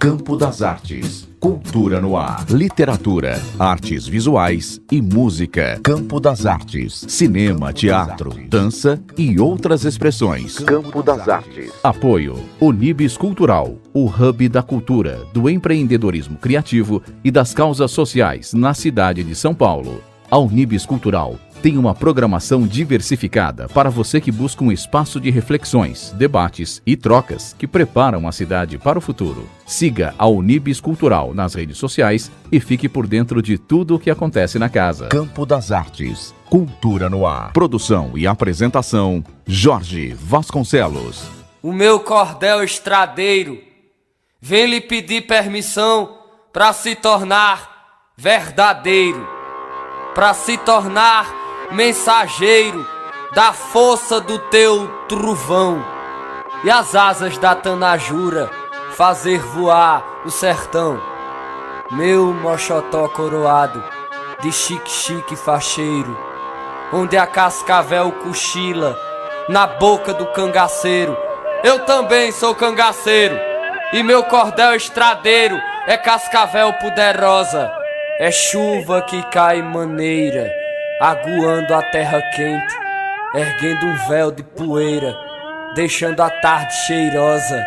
Campo das Artes. Cultura no ar. Literatura, artes visuais e música. Campo das Artes. Cinema, teatro, dança e outras expressões. Campo das Artes. Apoio Unibis Cultural, o hub da cultura, do empreendedorismo criativo e das causas sociais na cidade de São Paulo. A Unibis Cultural tem uma programação diversificada para você que busca um espaço de reflexões, debates e trocas que preparam a cidade para o futuro. Siga a Unibis Cultural nas redes sociais e fique por dentro de tudo o que acontece na casa. Campo das Artes. Cultura no ar. Produção e apresentação, Jorge Vasconcelos. O meu cordel estradeiro vem lhe pedir permissão para se tornar verdadeiro, para se tornar mensageiro da força do teu trovão e as asas da tanajura fazer voar o sertão. Meu mochotó coroado de chique-chique facheiro, onde a cascavel cochila na boca do cangaceiro. Eu também sou cangaceiro e meu cordel estradeiro é cascavel poderosa, é chuva que cai maneira, aguando a terra quente, erguendo um véu de poeira, deixando a tarde cheirosa,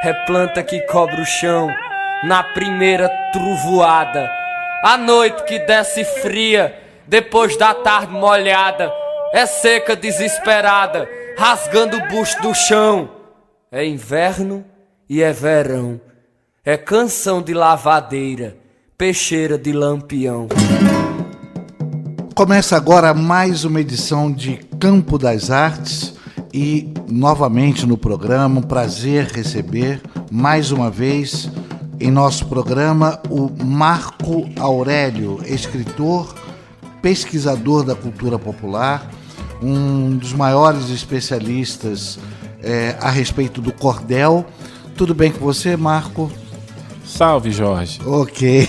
replanta que cobre o chão na primeira trovoada, a noite que desce fria depois da tarde molhada, é seca desesperada, rasgando o busto do chão. É inverno e é verão, é canção de lavadeira, peixeira de lampião. Começa agora mais uma edição de Campo das Artes e novamente no programa, um prazer receber mais uma vez em nosso programa o Marco Aurélio, escritor, pesquisador da cultura popular, um dos maiores especialistas a respeito do cordel. Tudo bem com você, Marco? Salve, Jorge. Ok.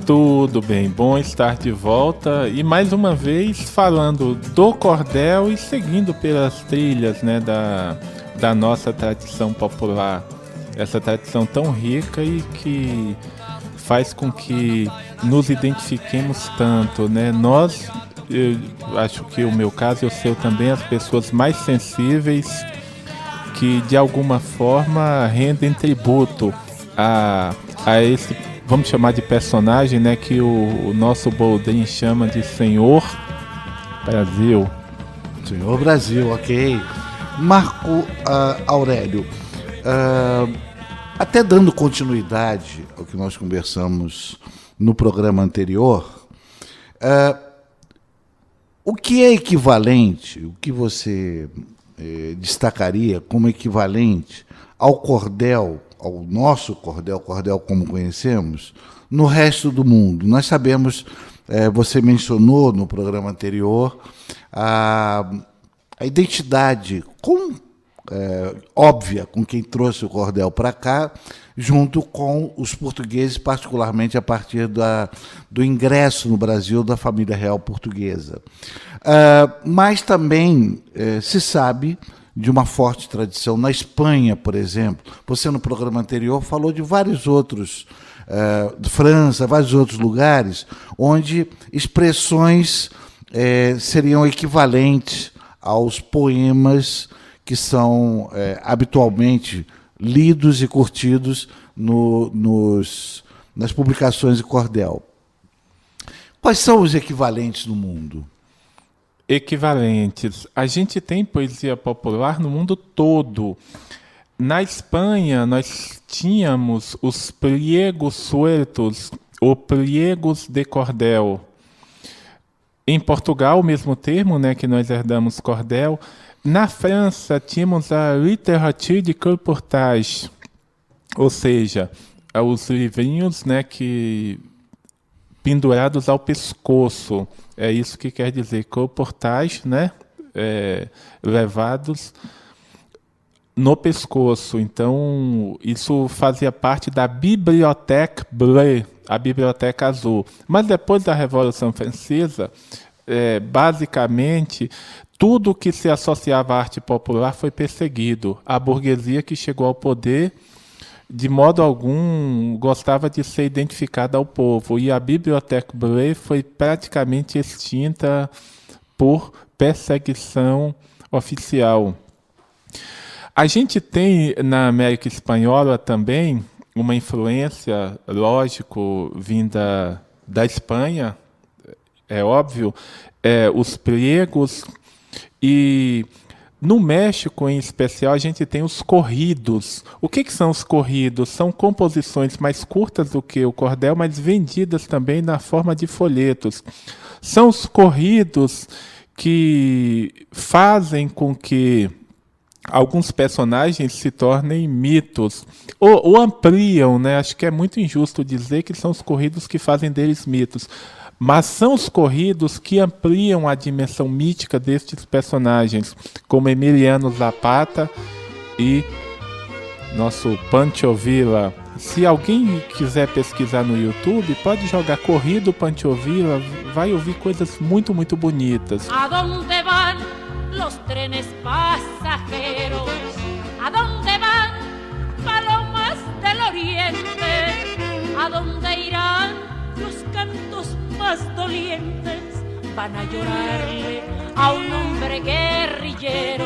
Tudo bem, bom estar de volta e mais uma vez falando do cordel e seguindo pelas trilhas, né, da nossa tradição popular, essa tradição tão rica e que faz com que nos identifiquemos tanto, né? Nós, eu acho que o meu caso e o seu também, as pessoas mais sensíveis que de alguma forma rendem tributo a esse, vamos chamar de personagem, né, que o nosso Boldrin chama de Senhor Brasil. Senhor Brasil, ok. Marco Aurélio, até dando continuidade ao que nós conversamos no programa anterior, o que é equivalente, o que você destacaria como equivalente ao cordel, ao nosso cordel como conhecemos, no resto do mundo? Nós sabemos, você mencionou no programa anterior, a identidade óbvia com quem trouxe o cordel para cá, junto com os portugueses, particularmente a partir do ingresso no Brasil da família real portuguesa. Mas também se sabe de uma forte tradição na Espanha, por exemplo. Você, no programa anterior, falou de vários outros, de França, vários outros lugares, onde expressões seriam equivalentes aos poemas que são habitualmente lidos e curtidos nas publicações de cordel. Quais são os equivalentes no mundo? Equivalentes. A gente tem poesia popular no mundo todo. Na Espanha, nós tínhamos os pliegos sueltos, ou pliegos de cordel. Em Portugal, o mesmo termo, né, que nós herdamos cordel. Na França, tínhamos a littérature de colportage, ou seja, os livrinhos, né, que pendurados ao pescoço. É isso que quer dizer colportage, né? Levados no pescoço. Então, isso fazia parte da Bibliothèque Bleue, a Biblioteca Azul. Mas depois da Revolução Francesa, basicamente, tudo que se associava à arte popular foi perseguido. A burguesia que chegou ao poder de modo algum, gostava de ser identificada ao povo. E a Bibliothèque Brûlée foi praticamente extinta por perseguição oficial. A gente tem na América Espanhola também uma influência, lógico, vinda da Espanha, é óbvio, os pregos, e no México, em especial, a gente tem os corridos. O que são os corridos? São composições mais curtas do que o cordel, mas vendidas também na forma de folhetos. São os corridos que fazem com que alguns personagens se tornem mitos, ou ampliam, né? Acho que é muito injusto dizer que são os corridos que fazem deles mitos, mas são os corridos que ampliam a dimensão mítica destes personagens, como Emiliano Zapata e nosso Pancho Villa. Se alguém quiser pesquisar no YouTube, pode jogar Corrido Pancho Villa, vai ouvir coisas muito, muito bonitas. ¿Adonde van los trenes pasajeros? ¿Adonde van palomas del oriente? ¿Adonde irán los cantos más dolientes? Van a llorarle a un hombre guerrillero.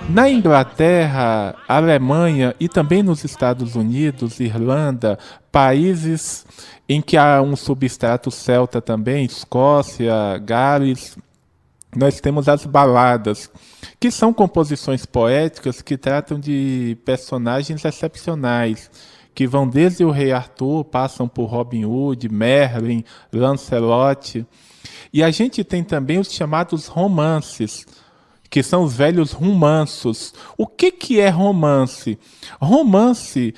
Na Inglaterra, Alemanha e também nos Estados Unidos, Irlanda, países em que há um substrato celta também, Escócia, Gales, nós temos as baladas, que são composições poéticas que tratam de personagens excepcionais, que vão desde o Rei Arthur, passam por Robin Hood, Merlin, Lancelot. E a gente tem também os chamados romances, que são os velhos romanços. O que é romance? Romance,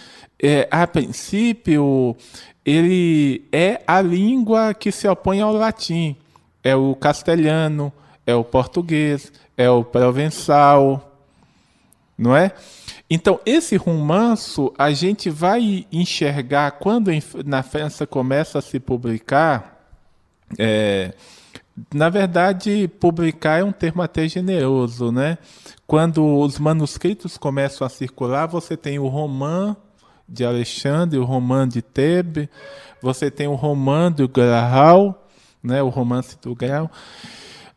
a princípio, ele é a língua que se opõe ao latim. É o castelhano, é o português, é o provençal, não é? Então, esse romanço a gente vai enxergar quando na França começa a se publicar. Na verdade, publicar é um termo até generoso, né? Quando os manuscritos começam a circular, você tem o Roman de Alexandre, o Roman de Thebes, você tem o Roman do Graal, né? O romance do Graal.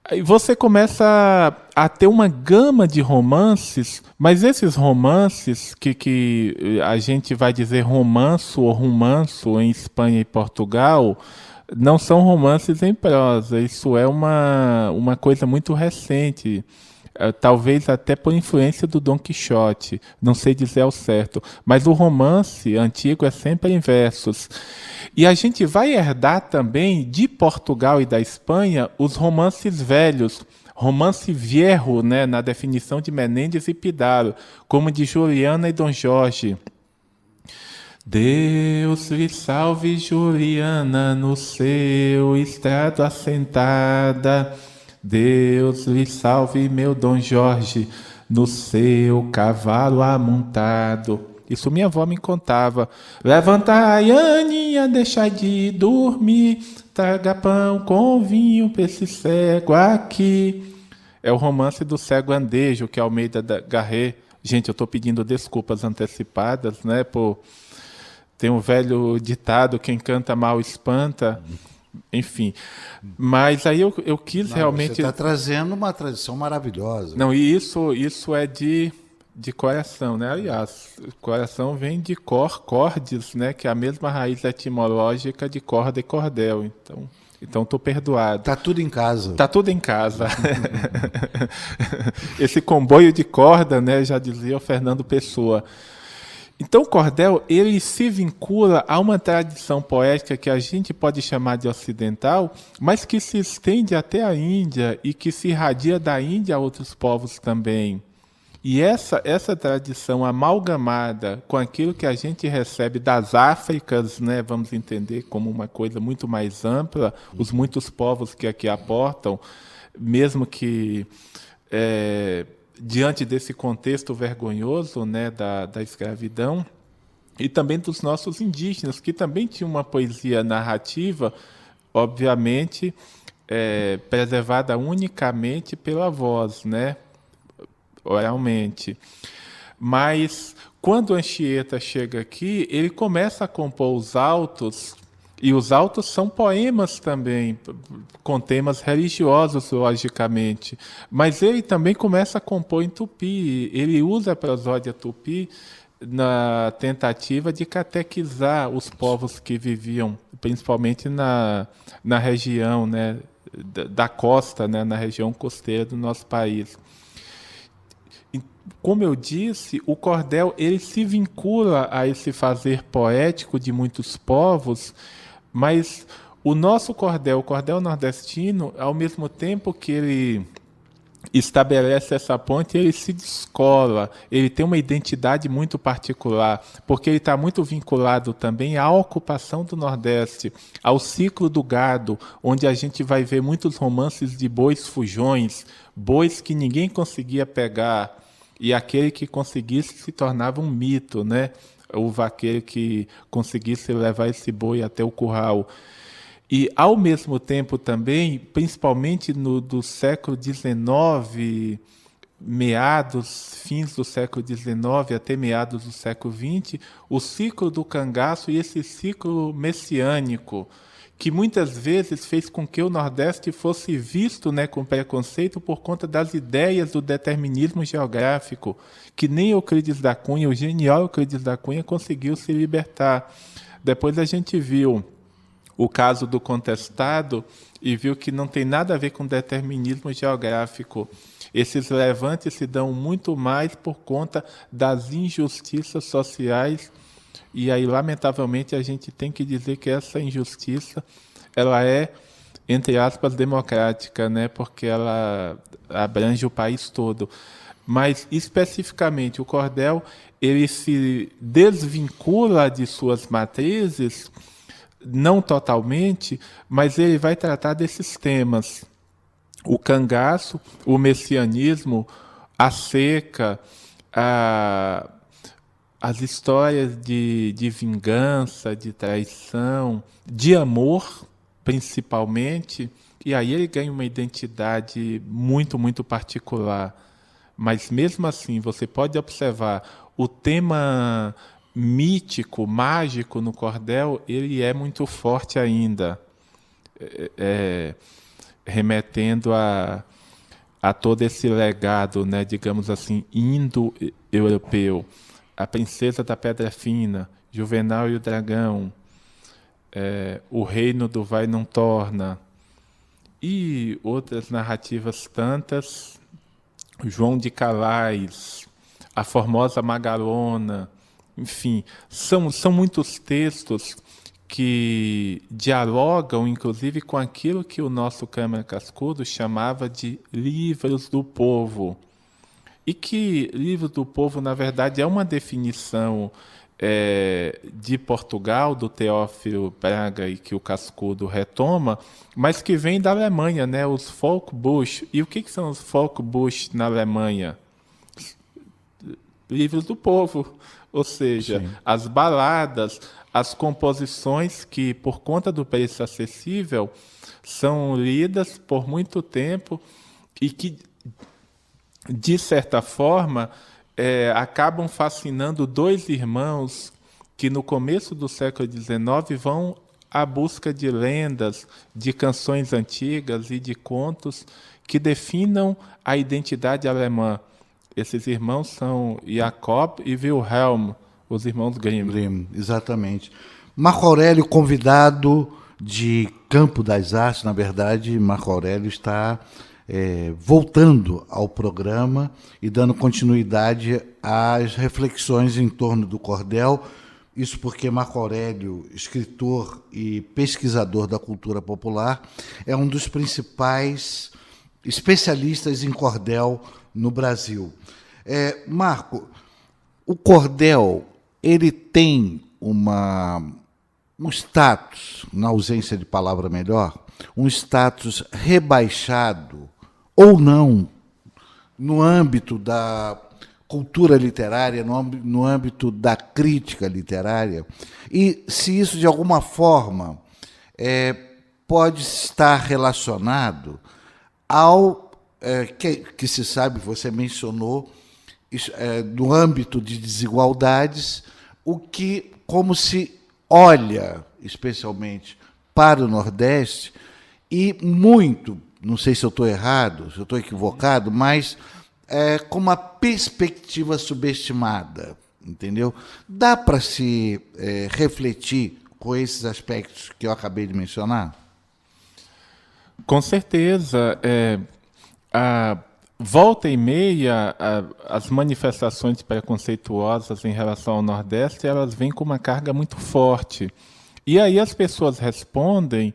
Aí você começa a ter uma gama de romances, mas esses romances que a gente vai dizer romanço ou romanço em Espanha e Portugal, não são romances em prosa. Isso é uma coisa muito recente, talvez até por influência do Dom Quixote, não sei dizer ao certo, mas o romance antigo é sempre em versos. E a gente vai herdar também de Portugal e da Espanha os romances velhos, romance viejo, né, na definição de Menendez e Pidaro, como de Juliana e Dom Jorge. Deus lhe salve, Juliana, no seu estrado assentada. Deus lhe salve, meu Dom Jorge, no seu cavalo amontado. Isso minha avó me contava. Levantai, Aninha, deixai de dormir, traga pão com vinho pra esse cego aqui. É o romance do cego andejo, que é Almeida Garré. Gente, eu estou pedindo desculpas antecipadas, né, por... Tem um velho ditado, quem canta mal espanta, enfim. Mas aí eu quis realmente... Você está trazendo uma tradição maravilhosa. Não, e isso é de coração, né? Aliás, coração vem de cordes, né? Que é a mesma raiz etimológica de corda e cordel. Então estou perdoado. Está tudo em casa. Está tudo em casa. Esse comboio de corda, né? Já dizia o Fernando Pessoa. Então, o cordel, ele se vincula a uma tradição poética que a gente pode chamar de ocidental, mas que se estende até a Índia e que se irradia da Índia a outros povos também. E essa tradição amalgamada com aquilo que a gente recebe das Áfricas, né, vamos entender como uma coisa muito mais ampla, os muitos povos que aqui aportam, mesmo que... diante desse contexto vergonhoso, né, da escravidão, e também dos nossos indígenas, que também tinham uma poesia narrativa, obviamente, preservada unicamente pela voz, né, oralmente. Mas quando o Anchieta chega aqui, ele começa a compor os autos, e os autos são poemas também, com temas religiosos, logicamente. Mas ele também começa a compor em tupi, ele usa a prosódia tupi na tentativa de catequizar os povos que viviam, principalmente na região, né, da costa, né, na região costeira do nosso país. Como eu disse, o cordel ele se vincula a esse fazer poético de muitos povos, mas o nosso cordel, o cordel nordestino, ao mesmo tempo que ele estabelece essa ponte, ele se descola, ele tem uma identidade muito particular, porque ele está muito vinculado também à ocupação do Nordeste, ao ciclo do gado, onde a gente vai ver muitos romances de bois fujões, bois que ninguém conseguia pegar, e aquele que conseguisse se tornava um mito, né? O vaqueiro que conseguisse levar esse boi até o curral. E, ao mesmo tempo também, principalmente do século XIX, fins do século XIX até meados do século XX, o ciclo do cangaço e esse ciclo messiânico, que muitas vezes fez com que o Nordeste fosse visto, né, com preconceito por conta das ideias do determinismo geográfico, que nem Euclides da Cunha, o genial Euclides da Cunha, conseguiu se libertar. Depois a gente viu o caso do contestado e viu que não tem nada a ver com determinismo geográfico. Esses levantes se dão muito mais por conta das injustiças sociais. E aí, lamentavelmente, a gente tem que dizer que essa injustiça, ela é, entre aspas, democrática, né? Porque ela abrange o país todo. Mas, especificamente, o cordel, ele se desvincula de suas matrizes, não totalmente, mas ele vai tratar desses temas. O cangaço, o messianismo, a seca, as histórias de vingança, de traição, de amor, principalmente, e aí ele ganha uma identidade muito, muito particular. Mas, mesmo assim, você pode observar o tema mítico, mágico no cordel, ele é muito forte ainda, remetendo a todo esse legado, né, digamos assim, indo-europeu. A Princesa da Pedra Fina, Juvenal e o Dragão, O Reino do Vai Não Torna, e outras narrativas tantas, João de Calais, A Formosa Magalona, enfim, são muitos textos que dialogam, inclusive, com aquilo que o nosso Câmara Cascudo chamava de livros do povo. E que livro do povo, na verdade, é uma definição de Portugal, do Teófilo Braga, e que o Cascudo retoma, mas que vem da Alemanha, né? Os Volksbuch. E o que são os Volksbuch na Alemanha? Livros do povo, ou seja, sim, as baladas, as composições que, por conta do preço acessível, são lidas por muito tempo e que, de certa forma, acabam fascinando dois irmãos que, no começo do século XIX, vão à busca de lendas, de canções antigas e de contos que definam a identidade alemã. Esses irmãos são Jacob e Wilhelm, os irmãos Grimm. Exatamente. Marco Aurélio, convidado de Campo das Artes, na verdade, Marco Aurélio está voltando ao programa e dando continuidade às reflexões em torno do cordel. Isso porque Marco Aurélio, escritor e pesquisador da cultura popular, é um dos principais especialistas em cordel no Brasil. Marco, o cordel ele tem um status, na ausência de palavra melhor, um status rebaixado ou não no âmbito da cultura literária, no âmbito da crítica literária, e se isso de alguma forma pode estar relacionado ao que se sabe, você mencionou, no âmbito de desigualdades, como se olha, especialmente para o Nordeste, e muito, não sei se eu estou errado, se eu estou equivocado, mas com uma perspectiva subestimada, entendeu? Dá para se refletir com esses aspectos que eu acabei de mencionar? Com certeza. A volta e meia, as manifestações preconceituosas em relação ao Nordeste, elas vêm com uma carga muito forte. E aí as pessoas respondem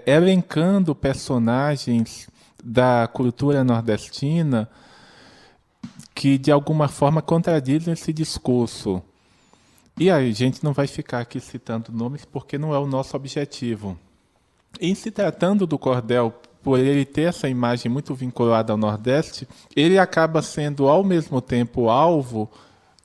elencando personagens da cultura nordestina que, de alguma forma, contradizem esse discurso. E aí a gente não vai ficar aqui citando nomes porque não é o nosso objetivo. Em se tratando do cordel, por ele ter essa imagem muito vinculada ao Nordeste, ele acaba sendo, ao mesmo tempo, alvo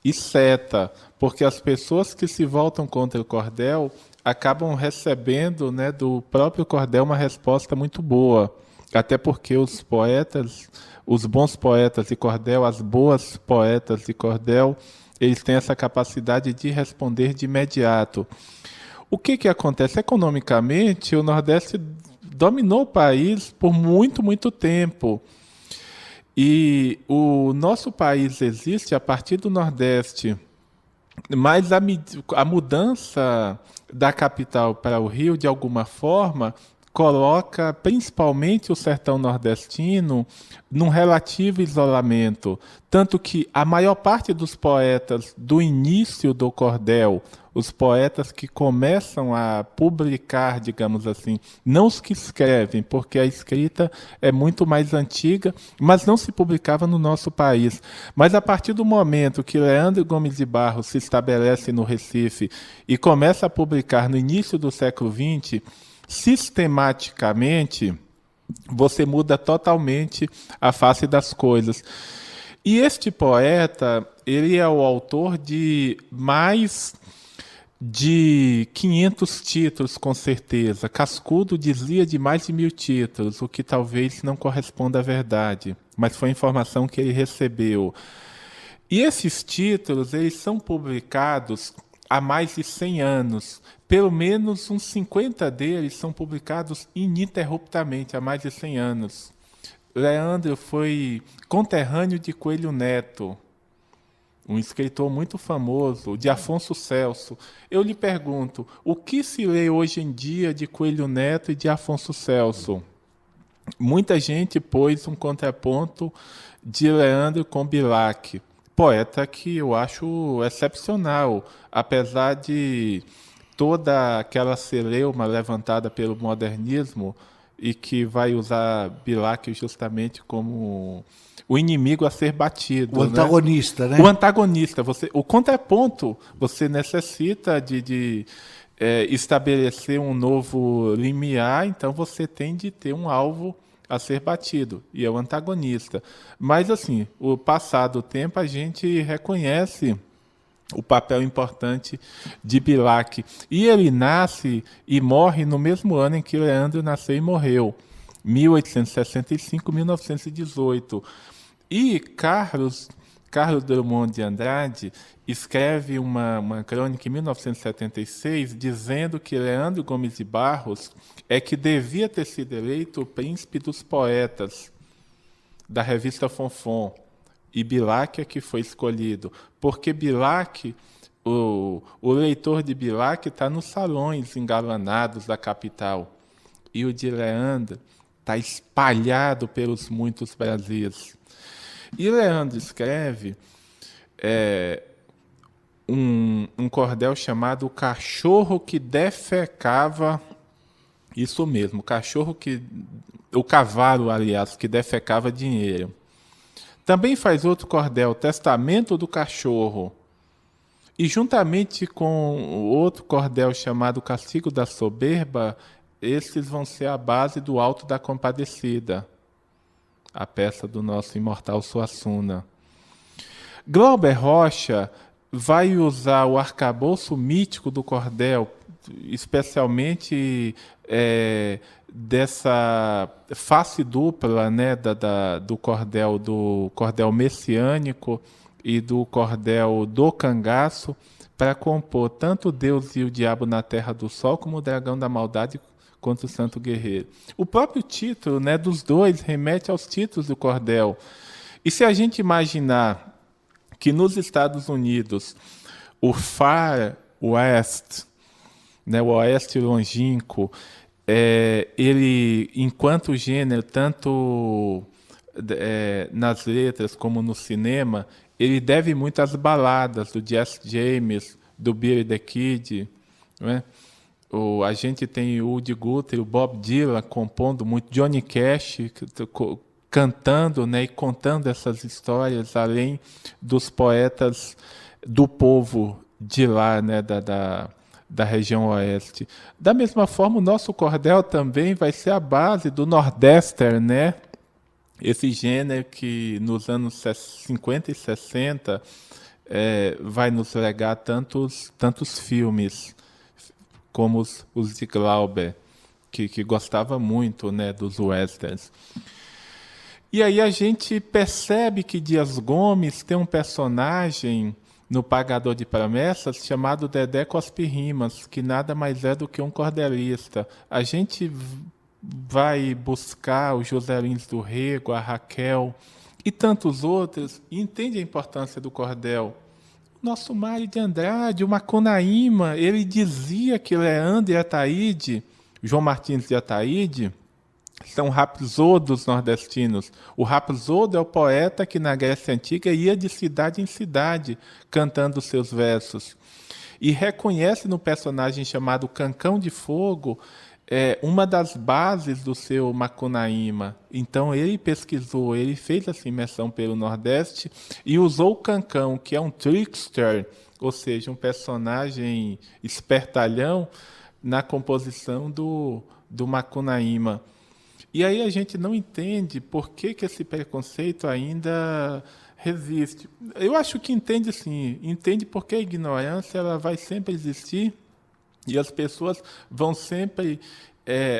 e seta, porque as pessoas que se voltam contra o cordel acabam recebendo, né, do próprio cordel uma resposta muito boa. Até porque os poetas, os bons poetas de cordel, as boas poetas de cordel, eles têm essa capacidade de responder de imediato. O que acontece? Economicamente, o Nordeste dominou o país por muito, muito tempo. E o nosso país existe a partir do Nordeste. Mas a mudança da capital para o Rio, de alguma forma, coloca principalmente o sertão nordestino num relativo isolamento. Tanto que a maior parte dos poetas do início do cordel, os poetas que começam a publicar, digamos assim, não os que escrevem, porque a escrita é muito mais antiga, mas não se publicava no nosso país. Mas a partir do momento que Leandro Gomes de Barros se estabelece no Recife e começa a publicar no início do século XX, sistematicamente, você muda totalmente a face das coisas. E este poeta, ele é o autor de mais de 500 títulos, com certeza. Cascudo dizia de mais de 1000 títulos, o que talvez não corresponda à verdade, mas foi a informação que ele recebeu. E esses títulos, eles são publicados há mais de 100 anos. Pelo menos uns 50 deles são publicados ininterruptamente há mais de 100 anos. Leandro foi conterrâneo de Coelho Neto, um escritor muito famoso, de Afonso Celso. Eu lhe pergunto, o que se lê hoje em dia de Coelho Neto e de Afonso Celso? Muita gente pôs um contraponto de Leandro com Bilac, poeta que eu acho excepcional, apesar de toda aquela celeuma levantada pelo modernismo e que vai usar Bilac justamente como o inimigo a ser batido. O antagonista, né? O antagonista. O contraponto, você necessita de estabelecer um novo limiar, então você tem de ter um alvo a ser batido, e é o antagonista. Mas, assim, o passado tempo, a gente reconhece o papel importante de Bilac. E ele nasce e morre no mesmo ano em que Leandro nasceu e morreu, 1865, 1918. E Carlos Drummond de Andrade escreve uma crônica em 1976 dizendo que Leandro Gomes de Barros é que devia ter sido eleito o príncipe dos poetas da revista Fonfon, e Bilac é que foi escolhido, porque Bilac, o leitor de Bilac está nos salões engalanados da capital, e o de Leandro está espalhado pelos muitos Brasis. E Leandro escreve um cordel chamado O Cachorro que Defecava, isso mesmo, o cavalo, aliás, que defecava dinheiro. Também faz outro cordel, Testamento do Cachorro. E juntamente com outro cordel chamado Castigo da Soberba, esses vão ser a base do Alto da Compadecida, a peça do nosso imortal Suassuna. Glauber Rocha vai usar o arcabouço mítico do cordel, especialmente dessa face dupla, né, do cordel messiânico e do cordel do Cangaço para compor tanto Deus e o Diabo na Terra do Sol, como o Dragão da Maldade contra o Santo Guerreiro. O próprio título, né, dos dois remete aos títulos do cordel. E se a gente imaginar que nos Estados Unidos o Far West, né, o Oeste Longínquo, ele, enquanto gênero, tanto nas letras como no cinema, ele deve muito às baladas do Jesse James, do Billy the Kid, né? A gente tem o Woody Guthrie, o Bob Dylan compondo muito, Johnny Cash cantando, né, e contando essas histórias, além dos poetas do povo de lá, né, da região oeste. Da mesma forma, o nosso cordel também vai ser a base do Nordester, né? Esse gênero que nos anos 50 e 60 vai nos legar tantos filmes, como os de Glauber, que gostava muito, né, dos westerns. E aí a gente percebe que Dias Gomes tem um personagem no Pagador de Promessas chamado Dedé Cospe-Rimas, que nada mais é do que um cordelista. A gente vai buscar o José Lins do Rego, a Raquel e tantos outros, e entende a importância do cordel. Nosso Mário de Andrade, o Macunaíma, ele dizia que Leandro e Ataíde, João Martins de Ataíde, são rapsodos nordestinos. O rapsodo é o poeta que na Grécia Antiga ia de cidade em cidade cantando seus versos. E reconhece no personagem chamado Cancão de Fogo uma das bases do seu Macunaíma. Então ele pesquisou, ele fez essa imersão pelo Nordeste e usou o Cancão, que é um trickster, ou seja, um personagem espertalhão, na composição do Macunaíma. E aí a gente não entende por que esse preconceito ainda resiste. Eu acho que entende sim, entende porque a ignorância ela vai sempre existir e as pessoas vão sempre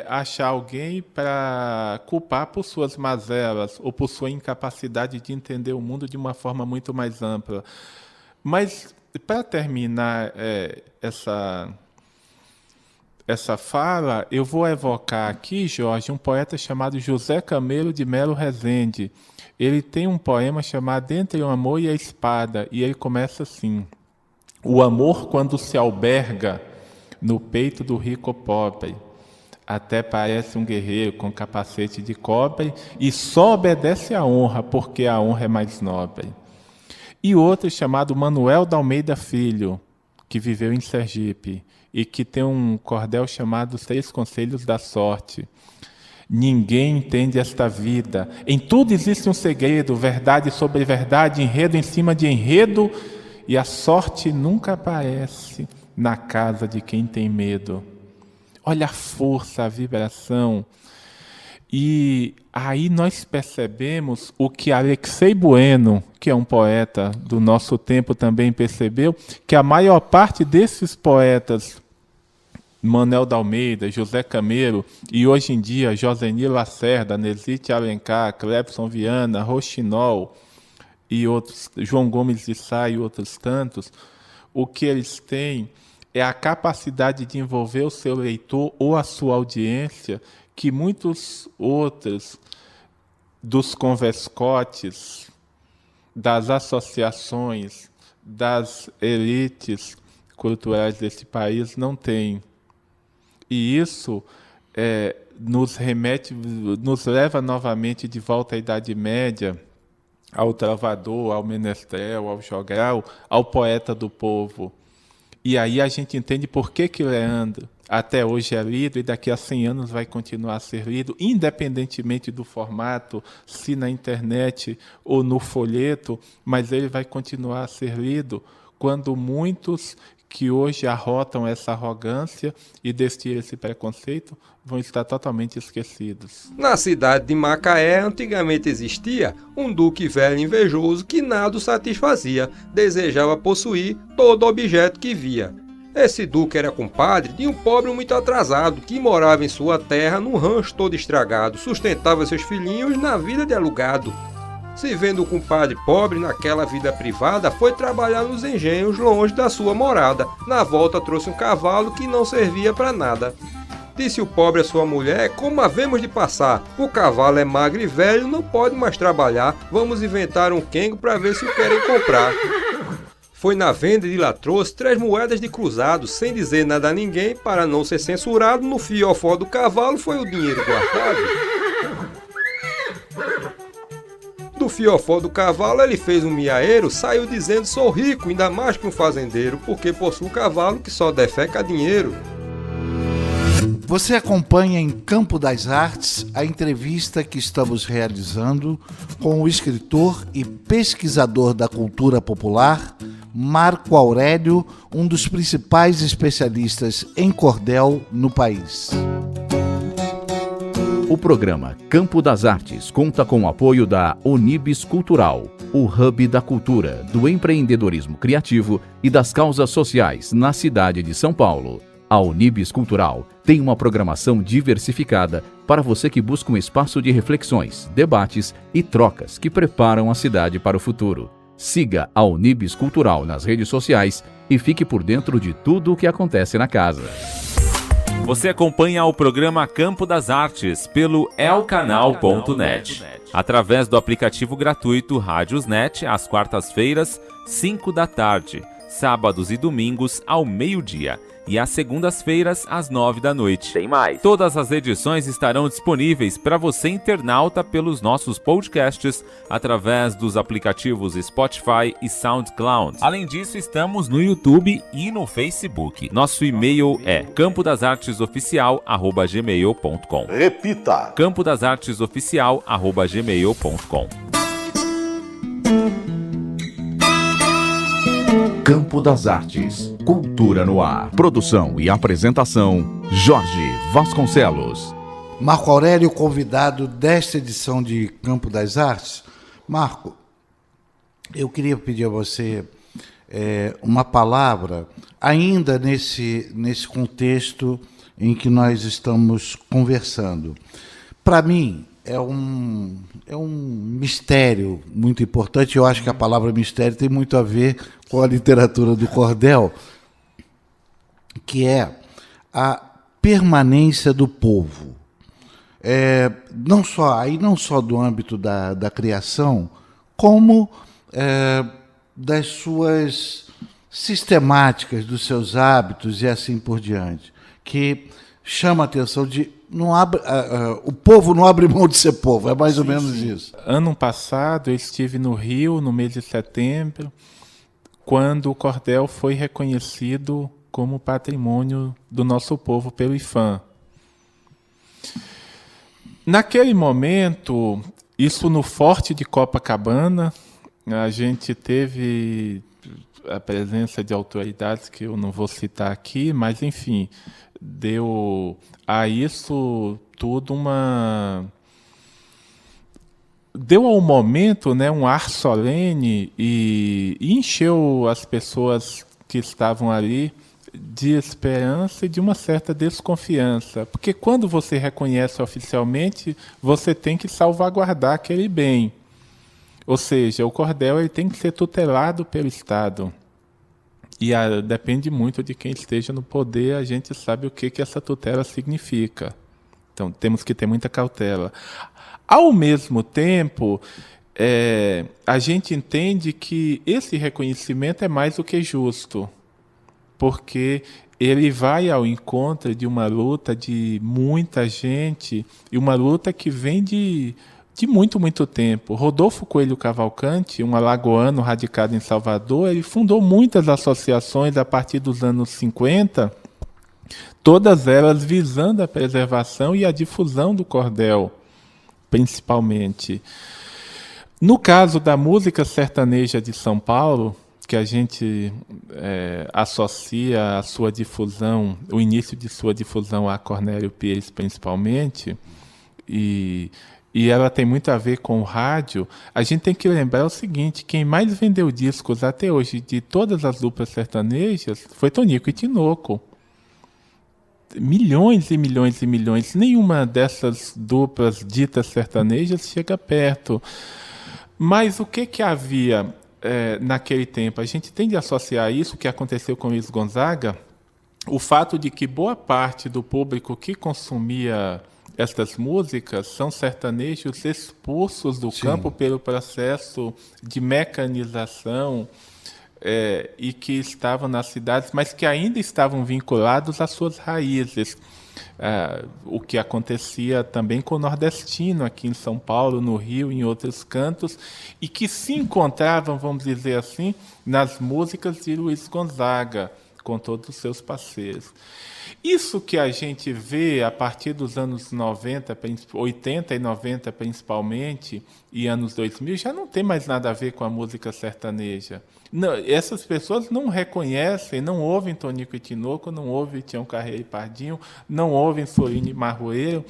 achar alguém para culpar por suas mazelas ou por sua incapacidade de entender o mundo de uma forma muito mais ampla. Mas, para terminar essa fala, eu vou evocar aqui, Jorge, um poeta chamado José Camelo de Melo Rezende. Ele tem um poema chamado Entre o Amor e a Espada, e ele começa assim: o amor, quando se alberga no peito do rico ou pobre, até parece um guerreiro com capacete de cobre e só obedece à honra, porque a honra é mais nobre. E outro chamado Manuel da Almeida Filho, que viveu em Sergipe, e que tem um cordel chamado Os Três Conselhos da Sorte. Ninguém entende esta vida. Em tudo existe um segredo, verdade sobre verdade, enredo em cima de enredo, e a sorte nunca aparece na casa de quem tem medo. Olha a força, a vibração. E aí nós percebemos o que Alexei Bueno, que é um poeta do nosso tempo, também percebeu, que a maior parte desses poetas, Manuel da Almeida, José Camelo, e hoje em dia Josenir Lacerda, Nesite Alencar, Clebson Viana, Rochinol e outros, João Gomes de Sá e outros tantos, o que eles têm é a capacidade de envolver o seu leitor ou a sua audiência, que muitos outros dos converscotes, das associações, das elites culturais desse país não têm. E isso nos leva novamente de volta à Idade Média, ao trovador, ao menestrel, ao jogral, ao poeta do povo. E aí a gente entende por que Leandro até hoje é lido e daqui a 100 anos vai continuar a ser lido, independentemente do formato, se na internet ou no folheto, mas ele vai continuar a ser lido quando muitos que hoje arrotam essa arrogância e destilam esse preconceito vão estar totalmente esquecidos. Na cidade de Macaé, antigamente existia um duque velho invejoso que nada o satisfazia, desejava possuir todo objeto que via. Esse duque era compadre de um pobre muito atrasado que morava em sua terra num rancho todo estragado, sustentava seus filhinhos na vida de alugado. Se vendo o compadre pobre naquela vida privada, foi trabalhar nos engenhos longe da sua morada. Na volta trouxe um cavalo que não servia para nada. Disse o pobre à sua mulher: como havemos de passar? O cavalo é magro e velho, não pode mais trabalhar. Vamos inventar um quengo para ver se o querem comprar. Foi na venda e lá trouxe 3 moedas de cruzado, sem dizer nada a ninguém, para não ser censurado. No fiofó do cavalo foi o dinheiro guardado. Do fiofó do cavalo ele fez um miaeiro, saiu dizendo: sou rico, ainda mais que um fazendeiro, porque possuo um cavalo que só defeca dinheiro. Você acompanha em Campo das Artes a entrevista que estamos realizando com o escritor e pesquisador da cultura popular, Marco Aurélio, um dos principais especialistas em cordel no país. O programa Campo das Artes conta com o apoio da Unibis Cultural, o hub da cultura, do empreendedorismo criativo e das causas sociais na cidade de São Paulo. A Unibis Cultural tem uma programação diversificada para você que busca um espaço de reflexões, debates e trocas que preparam a cidade para o futuro. Siga a Unibis Cultural nas redes sociais e fique por dentro de tudo o que acontece na casa. Você acompanha o programa Campo das Artes pelo elcanal.net, através do aplicativo gratuito Rádiosnet, às quartas-feiras, 5 da tarde, sábados e domingos ao meio-dia, e às segundas-feiras, às 9 da noite. Tem mais. Todas as edições estarão disponíveis para você, internauta, pelos nossos podcasts, através dos aplicativos Spotify e SoundCloud. Além disso, estamos no YouTube e no Facebook. Nosso e-mail é campodasartesoficial@gmail.com. Repita: campodasartesoficial@gmail.com. Campo das Artes, cultura no ar. Produção e apresentação, Jorge Vasconcelos. Marco Aurélio, convidado desta edição de Campo das Artes. Marco, eu queria pedir a você uma palavra, ainda nesse contexto em que nós estamos conversando. Para mim, é um mistério muito importante. Eu acho que a palavra mistério tem muito a ver com a literatura do cordel, que é a permanência do povo. Não só do âmbito da criação, como das suas sistemáticas, dos seus hábitos e assim por diante, que chama a atenção de o povo não abre mão de ser povo, é mais ou menos isso. Ano passado eu estive no Rio, no mês de setembro, quando o cordel foi reconhecido como patrimônio do nosso povo pelo IFAM. Naquele momento, isso no Forte de Copacabana, a gente teve a presença de autoridades que eu não vou citar aqui, mas, enfim, deu a isso tudo deu ao momento, né, um ar solene e encheu as pessoas que estavam ali de esperança e de uma certa desconfiança. Porque quando você reconhece oficialmente, você tem que salvaguardar aquele bem. Ou seja, o cordel ele tem que ser tutelado pelo Estado. E depende muito de quem esteja no poder, a gente sabe o que essa tutela significa. Então, temos que ter muita cautela. Ao mesmo tempo, a gente entende que esse reconhecimento é mais do que justo, porque ele vai ao encontro de uma luta de muita gente, e uma luta que vem de muito, muito tempo. Rodolfo Coelho Cavalcante, um alagoano radicado em Salvador, ele fundou muitas associações a partir dos anos 50, todas elas visando a preservação e a difusão do cordel, principalmente. No caso da música sertaneja de São Paulo, que a gente associa a sua difusão, o início de sua difusão a Cornélio Pires, principalmente, e ela tem muito a ver com o rádio, a gente tem que lembrar o seguinte: quem mais vendeu discos até hoje de todas as duplas sertanejas foi Tonico e Tinoco. Milhões e milhões e milhões. Nenhuma dessas duplas ditas sertanejas chega perto. Mas o que havia naquele tempo? A gente tende a associar isso, que aconteceu com Luiz Gonzaga, o fato de que boa parte do público que consumia estas músicas são sertanejos expulsos do campo pelo processo de mecanização e que estavam nas cidades, mas que ainda estavam vinculados às suas raízes. O que acontecia também com o nordestino aqui em São Paulo, no Rio, em outros cantos, e que se encontravam, vamos dizer assim, nas músicas de Luiz Gonzaga, com todos os seus parceiros. Isso que a gente vê a partir dos anos 90, 80 e 90 principalmente, e anos 2000, já não tem mais nada a ver com a música sertaneja. Não, essas pessoas não reconhecem, não ouvem Tonico e Tinoco, não ouvem Tião Carreiro e Pardinho, não ouvem Soline e Marroeiro.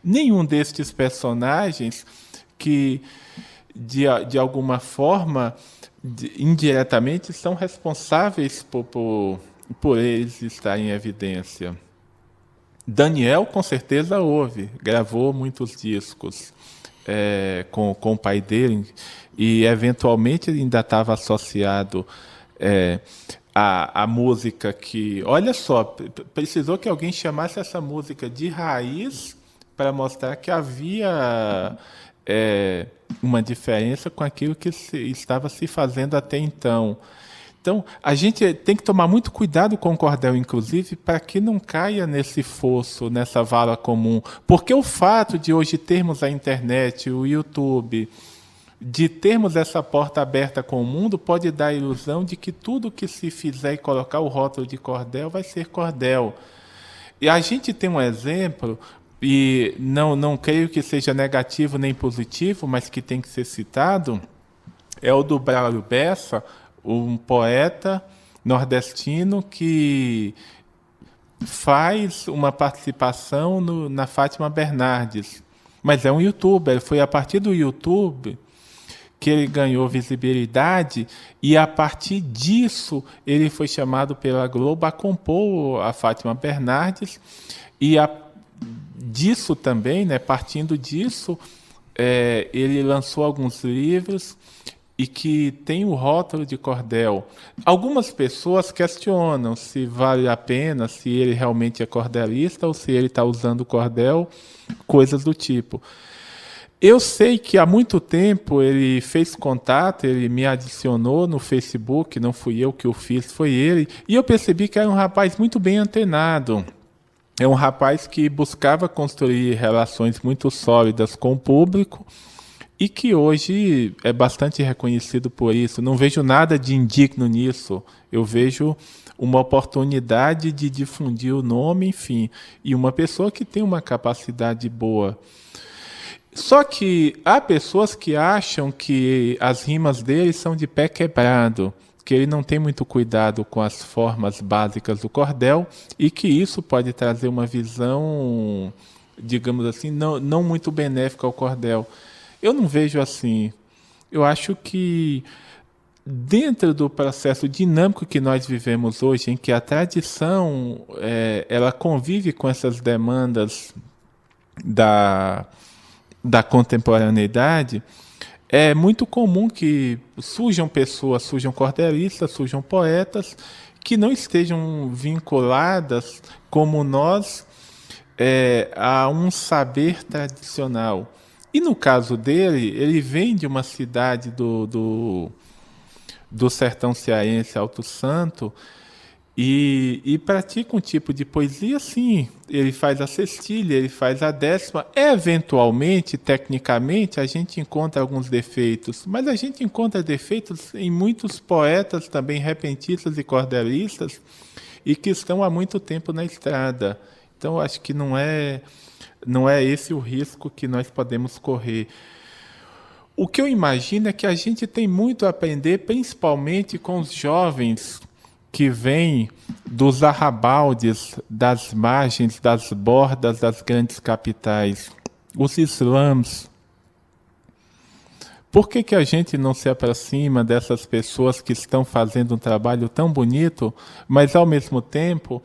Nenhum destes personagens que, de alguma forma, indiretamente, são responsáveis por eles estarem em evidência. Daniel, com certeza, ouve, gravou muitos discos com o pai dele, e eventualmente ele ainda estava associado à música que... Olha só, precisou que alguém chamasse essa música de raiz para mostrar que havia uma diferença com aquilo que estava se fazendo até então. Então, a gente tem que tomar muito cuidado com o cordel, inclusive, para que não caia nesse fosso, nessa vala comum. Porque o fato de hoje termos a internet, o YouTube, de termos essa porta aberta com o mundo, pode dar a ilusão de que tudo que se fizer e colocar o rótulo de cordel vai ser cordel. E a gente tem um exemplo, e não creio que seja negativo nem positivo, mas que tem que ser citado, é o do Braulio Bessa, um poeta nordestino que faz uma participação na Fátima Bernardes. Mas é um youtuber, foi a partir do YouTube que ele ganhou visibilidade, e a partir disso ele foi chamado pela Globo a compor a Fátima Bernardes, e disso também, né, partindo disso, ele lançou alguns livros e que tem o rótulo de cordel. Algumas pessoas questionam se vale a pena, se ele realmente é cordelista ou se ele está usando cordel, coisas do tipo. Eu sei que há muito tempo ele fez contato, ele me adicionou no Facebook, não fui eu que o fiz, foi ele, e eu percebi que era um rapaz muito bem antenado. É um rapaz que buscava construir relações muito sólidas com o público, e que hoje é bastante reconhecido por isso. Não vejo nada de indigno nisso. Eu vejo uma oportunidade de difundir o nome, enfim, e uma pessoa que tem uma capacidade boa. Só que há pessoas que acham que as rimas dele são de pé quebrado, que ele não tem muito cuidado com as formas básicas do cordel, e que isso pode trazer uma visão, digamos assim, não muito benéfica ao cordel. Eu não vejo assim. Eu acho que dentro do processo dinâmico que nós vivemos hoje, em que a tradição ela convive com essas demandas da contemporaneidade, é muito comum que surjam pessoas, surjam cordelistas, surjam poetas, que não estejam vinculadas, como nós, a um saber tradicional. E no caso dele, ele vem de uma cidade do sertão cearense, Alto Santo, e pratica um tipo de poesia, sim. Ele faz a cestilha, ele faz a décima. Eventualmente, tecnicamente, a gente encontra alguns defeitos, mas a gente encontra defeitos em muitos poetas, também repentistas e cordelistas, e que estão há muito tempo na estrada. Então, acho que não é esse o risco que nós podemos correr. O que eu imagino é que a gente tem muito a aprender, principalmente com os jovens que vêm dos arrabaldes, das margens, das bordas das grandes capitais, os slums. Por que a gente não se aproxima dessas pessoas que estão fazendo um trabalho tão bonito, mas, ao mesmo tempo,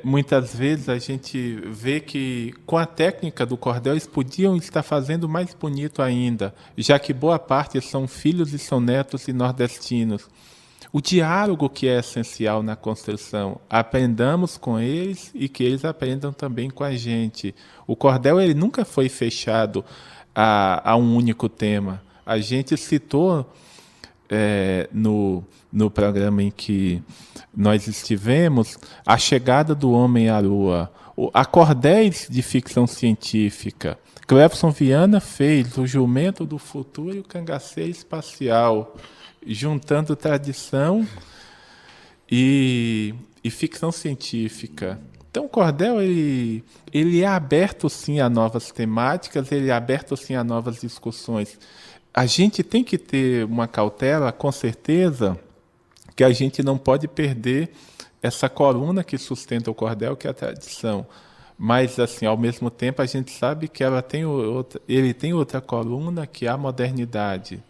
muitas vezes a gente vê que com a técnica do cordel eles podiam estar fazendo mais bonito ainda, já que boa parte são filhos e são netos de nordestinos. O diálogo que é essencial na construção, aprendamos com eles e que eles aprendam também com a gente. O cordel ele nunca foi fechado a um único tema. A gente citou no programa em que nós estivemos a chegada do homem à Lua, a cordéis de ficção científica. Clebson Viana fez o Jumento do Futuro e o Cangaceiro Espacial, juntando tradição e ficção científica. Então, o cordel ele é aberto, sim, a novas temáticas, ele é aberto, sim, a novas discussões. A gente tem que ter uma cautela, com certeza, que a gente não pode perder essa coluna que sustenta o cordel, que é a tradição. Mas, assim, ao mesmo tempo, a gente sabe que ele tem outra coluna, que é a modernidade.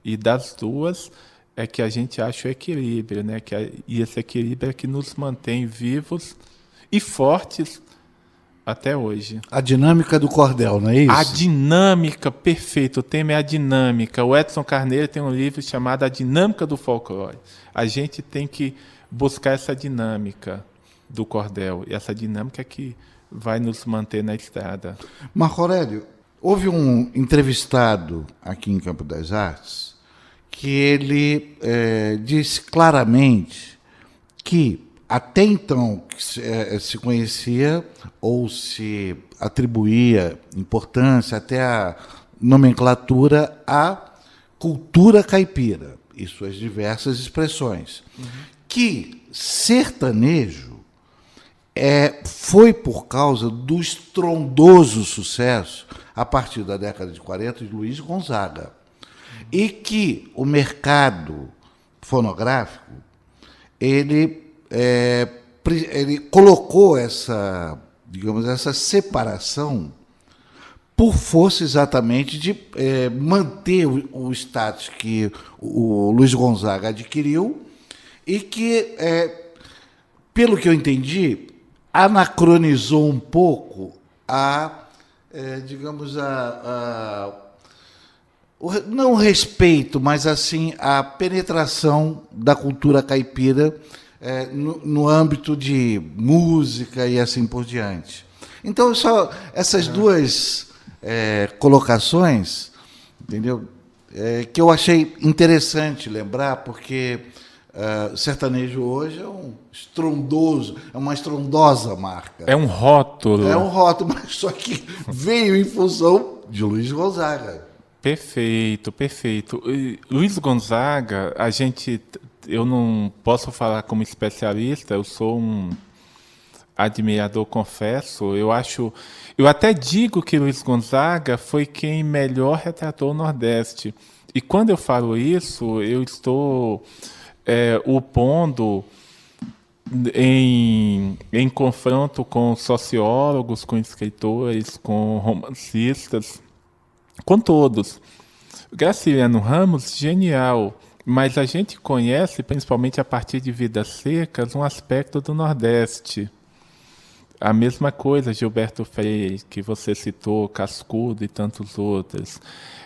E das duas é que a gente acha o equilíbrio, né? E esse equilíbrio é que nos mantém vivos e fortes até hoje. A dinâmica do cordel, não é isso? A dinâmica, perfeito. O tema é a dinâmica. O Edson Carneiro tem um livro chamado A Dinâmica do Folclore. A gente tem que buscar essa dinâmica do cordel. E essa dinâmica é que vai nos manter na estrada. Marco Aurélio, houve um entrevistado aqui em Campo das Artes que ele disse claramente que até então se conhecia ou se atribuía importância, até a nomenclatura, à cultura caipira e suas diversas expressões. Que sertanejo foi por causa do estrondoso sucesso, a partir da década de 40, de Luiz Gonzaga. E que o mercado fonográfico ele colocou essa separação por força exatamente de manter o status que o Luiz Gonzaga adquiriu e que, pelo que eu entendi, anacronizou um pouco não o respeito, mas assim a penetração da cultura caipira no âmbito de música e assim por diante. Então, só essas duas colocações, entendeu? Que eu achei interessante lembrar, porque sertanejo hoje é uma estrondosa marca. É um rótulo. É um rótulo, mas só que veio em função de Luiz Gonzaga. Perfeito, perfeito. Luiz Gonzaga, eu não posso falar como especialista, eu sou um admirador, confesso. Eu até digo que Luiz Gonzaga foi quem melhor retratou o Nordeste. E quando eu falo isso, eu estou o pondo em confronto com sociólogos, com escritores, com romancistas, com todos. Graciliano Ramos, genial, mas a gente conhece, principalmente a partir de Vidas Secas, um aspecto do Nordeste. A mesma coisa, Gilberto Freire, que você citou, Cascudo e tantos outros.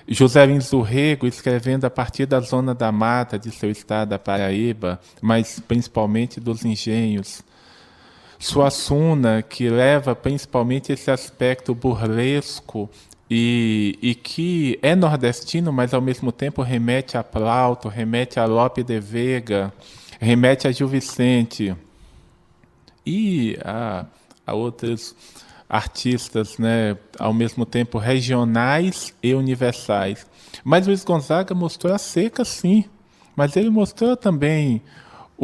José Lins do Rego, escrevendo a partir da zona da mata de seu estado, da Paraíba, mas principalmente dos engenhos. Suassuna, que leva principalmente esse aspecto burlesco e que é nordestino, mas ao mesmo tempo remete a Plauto, remete a Lope de Vega, remete a Gil Vicente e a outros artistas, né, ao mesmo tempo regionais e universais. Mas Luiz Gonzaga mostrou a seca, sim, mas ele mostrou também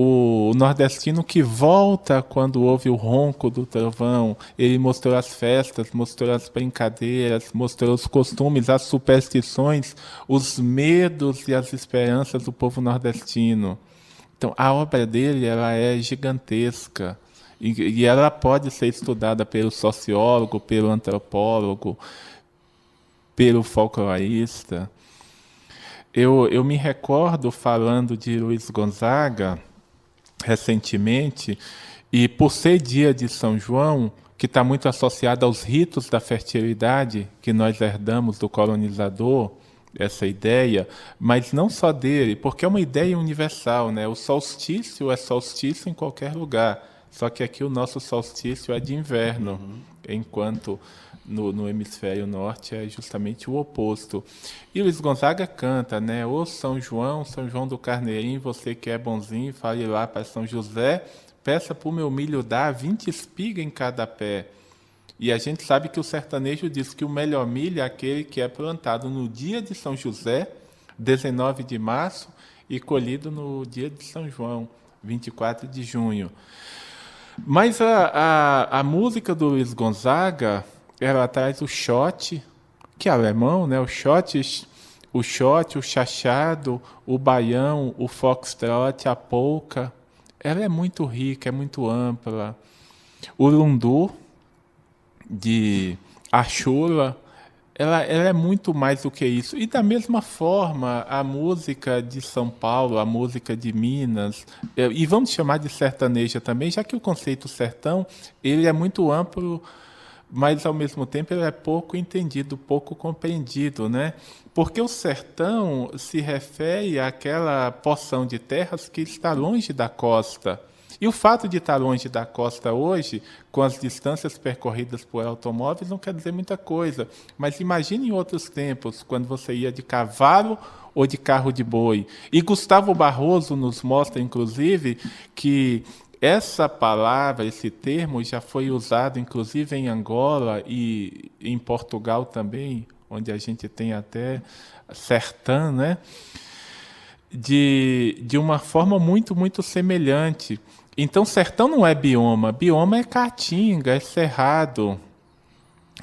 o nordestino que volta quando houve o ronco do trovão. Ele mostrou as festas, mostrou as brincadeiras, mostrou os costumes, as superstições, os medos e as esperanças do povo nordestino. Então, a obra dele ela é gigantesca e ela pode ser estudada pelo sociólogo, pelo antropólogo, pelo folclorista. Eu me recordo, falando de Luiz Gonzaga, recentemente, E por ser dia de São João, que está muito associado aos ritos da fertilidade que nós herdamos do colonizador, essa ideia, mas não só dele, porque é uma ideia universal, né? O solstício é solstício em qualquer lugar, só que aqui o nosso solstício é de inverno, enquanto no hemisfério norte é justamente o oposto. E Luiz Gonzaga canta, né? Ô São João do Carneirinho, você que é bonzinho, fale lá para São José, peça para o meu milho dar 20 espigas em cada pé. E a gente sabe que o sertanejo diz que o melhor milho é aquele que é plantado no dia de São José, 19 de março, e colhido no dia de São João, 24 de junho. Mas a música do Luiz Gonzaga, ela traz o shot, que é alemão, né? O shot, o chachado, o baião, o foxtrot, a polca. Ela é muito rica, é muito ampla. O lundu, de Achula, ela é muito mais do que isso. E da mesma forma, a música de São Paulo, a música de Minas, e vamos chamar de sertaneja também, já que o conceito sertão ele é muito amplo, mas ao mesmo tempo ele é pouco entendido, pouco compreendido, né? Porque o sertão se refere àquela porção de terras que está longe da costa. E o fato de estar longe da costa hoje, com as distâncias percorridas por automóveis, não quer dizer muita coisa. Mas imagine em outros tempos, quando você ia de cavalo ou de carro de boi. E Gustavo Barroso nos mostra, inclusive, que essa palavra, esse termo, já foi usado, inclusive, em Angola e em Portugal também, onde a gente tem até sertão, né? De uma forma muito, muito semelhante. Então, sertão não é bioma. Bioma é caatinga, é cerrado.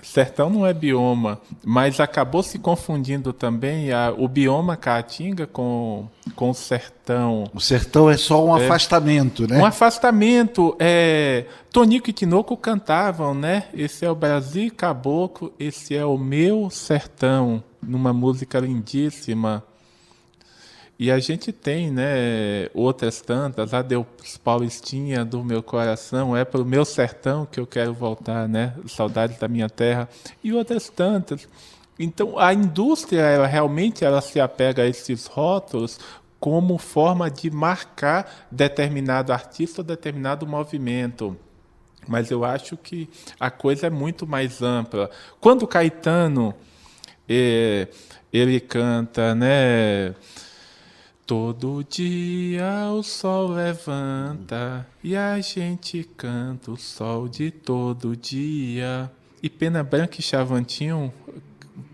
Sertão não é bioma, mas acabou se confundindo também o bioma caatinga com o sertão. O sertão é só um afastamento, né? Um afastamento. Tonico e Tinoco cantavam, né? Esse é o Brasil caboclo, esse é o meu sertão, numa música lindíssima. E a gente tem, né, outras tantas, a Deus Paulistinha do meu coração, é para o meu sertão que eu quero voltar, né, saudades da minha terra, e outras tantas. Então, a indústria, ela realmente se apega a esses rótulos como forma de marcar determinado artista ou determinado movimento. Mas eu acho que a coisa é muito mais ampla. Quando o Caetano, ele canta, né... Todo dia o sol levanta e a gente canta o sol de todo dia. E Pena Branca e Chavantinho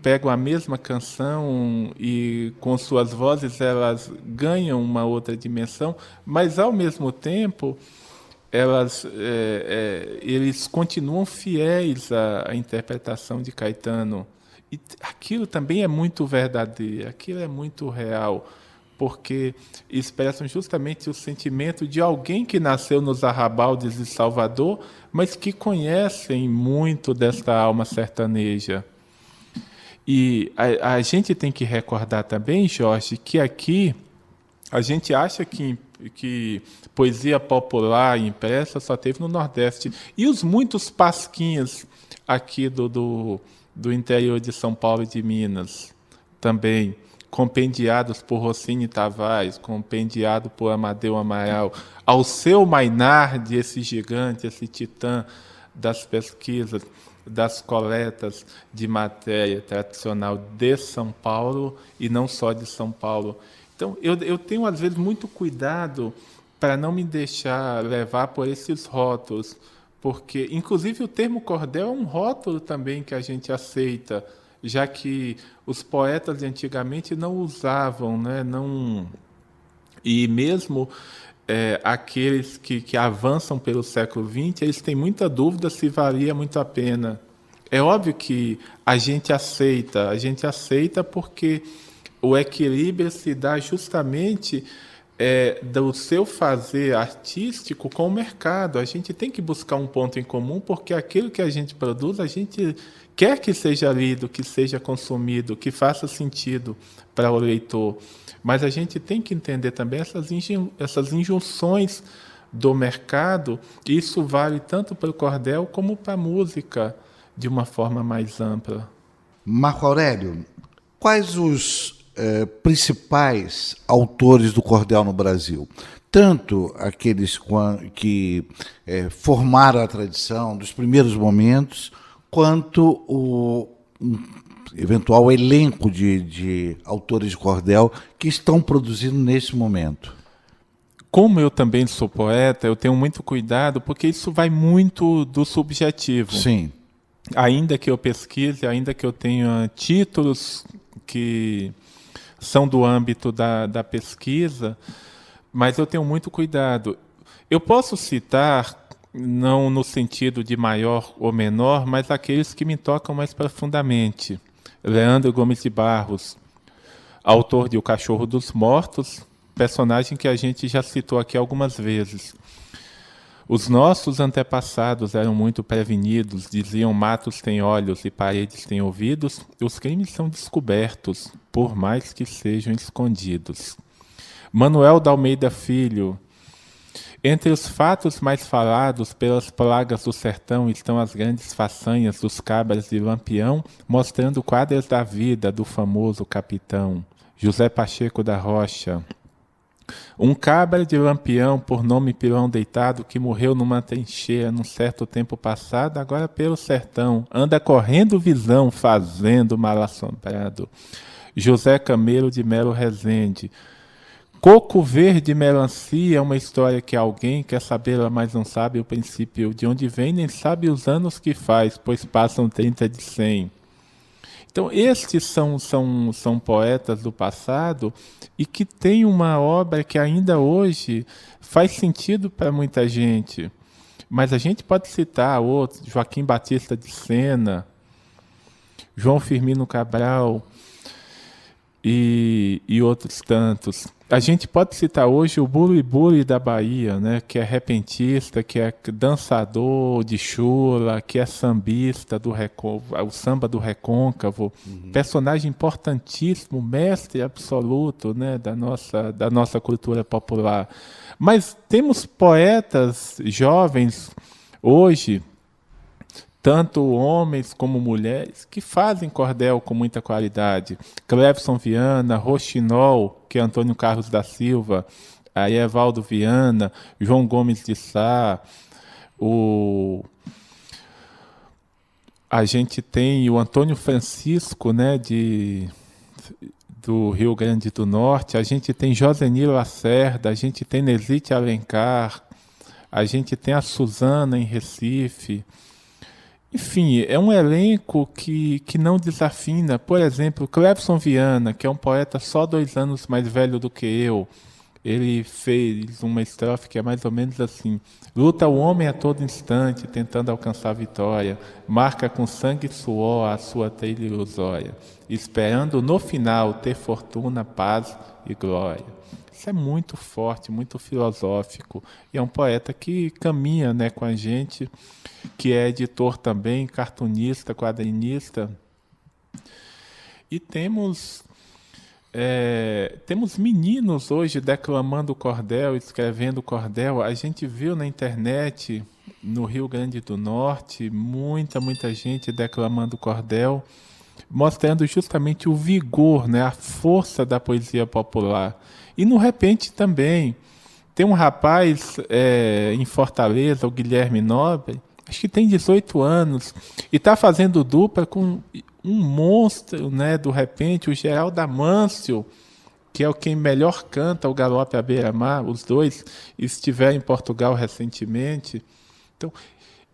pegam a mesma canção e com suas vozes elas ganham uma outra dimensão, mas ao mesmo tempo eles continuam fiéis à interpretação de Caetano. E aquilo também é muito verdadeiro, aquilo é muito real, porque expressam justamente o sentimento de alguém que nasceu nos arrabaldes de Salvador, mas que conhecem muito desta alma sertaneja. E a gente tem que recordar também, Jorge, que aqui a gente acha que poesia popular impressa só teve no Nordeste. E os muitos pasquinhas aqui do interior de São Paulo e de Minas também, compendiados por Rossini Tavares, compendiado por Amadeu Amaral, ao seu Mainardi, esse gigante, esse titã das pesquisas, das coletas de matéria tradicional de São Paulo e não só de São Paulo. Então, eu tenho, às vezes, muito cuidado para não me deixar levar por esses rótulos, porque, inclusive, o termo cordel é um rótulo também que a gente aceita, já que os poetas de antigamente não usavam, né? E mesmo aqueles que avançam pelo século XX, eles têm muita dúvida se valia muito a pena. É óbvio que a gente aceita porque o equilíbrio se dá justamente do seu fazer artístico com o mercado. A gente tem que buscar um ponto em comum, porque aquilo que a gente produz, a gente quer que seja lido, que seja consumido, que faça sentido para o leitor. Mas a gente tem que entender também essas injunções do mercado, isso vale tanto para o cordel como para a música de uma forma mais ampla. Marco Aurélio, quais os principais autores do cordel no Brasil? Tanto aqueles que formaram a tradição dos primeiros momentos, quanto o eventual elenco de autores de cordel que estão produzindo nesse momento. Como eu também sou poeta, eu tenho muito cuidado, porque isso vai muito do subjetivo. Sim. Ainda que eu pesquise, ainda que eu tenha títulos que são do âmbito da pesquisa, mas eu tenho muito cuidado. Eu posso citar, não no sentido de maior ou menor, mas aqueles que me tocam mais profundamente. Leandro Gomes de Barros, autor de O Cachorro dos Mortos, personagem que a gente já citou aqui algumas vezes. Os nossos antepassados eram muito prevenidos, diziam matos têm olhos e paredes têm ouvidos, os crimes são descobertos, por mais que sejam escondidos. Manuel da Almeida Filho. Entre os fatos mais falados pelas plagas do sertão estão as grandes façanhas dos cabras de Lampião, mostrando quadras da vida do famoso capitão. José Pacheco da Rocha. Um cabra de Lampião, por nome Pilão Deitado, que morreu numa trincheira num certo tempo passado, agora pelo sertão, anda correndo visão, fazendo mal assombrado. José Camelo de Melo Rezende. Coco verde melancia é uma história que alguém quer saber, mas não sabe o princípio de onde vem, nem sabe os anos que faz, pois passam 30 de 100. Então, estes são poetas do passado e que têm uma obra que ainda hoje faz sentido para muita gente. Mas a gente pode citar outros, Joaquim Batista de Sena, João Firmino Cabral e outros tantos. A gente pode citar hoje o Buri da Bahia, né, que é repentista, que é dançador de chula, que é sambista, o samba do recôncavo, personagem importantíssimo, mestre absoluto, né, da nossa cultura popular. Mas temos poetas jovens hoje, tanto homens como mulheres, que fazem cordel com muita qualidade. Clevson Viana, Rochinol, que é Antônio Carlos da Silva, aí Evaldo Viana, João Gomes de Sá, a gente tem o Antônio Francisco, né, do Rio Grande do Norte, a gente tem Josenir Lacerda, a gente tem Nesite Alencar, a gente tem a Suzana em Recife. Enfim, é um elenco que não desafina. Por exemplo, Clevson Viana, que é um poeta só 2 anos mais velho do que eu, ele fez uma estrofe que é mais ou menos assim: luta o homem a todo instante, tentando alcançar a vitória, marca com sangue e suor a sua trilha ilusória, esperando no final ter fortuna, paz e glória. Isso é muito forte, muito filosófico. E é um poeta que caminha, né, com a gente, que é editor também, cartunista, quadrinista. E temos meninos hoje declamando cordel, escrevendo cordel. A gente viu na internet, no Rio Grande do Norte, muita gente declamando cordel, mostrando justamente o vigor, né, a força da poesia popular. E no repente também, tem um rapaz em Fortaleza, o Guilherme Nobre, acho que tem 18 anos, e está fazendo dupla com um monstro, né, do repente, o Geraldo Amâncio, que é o quem melhor canta o Galope à Beira-Mar. Os dois estiveram em Portugal recentemente. Então,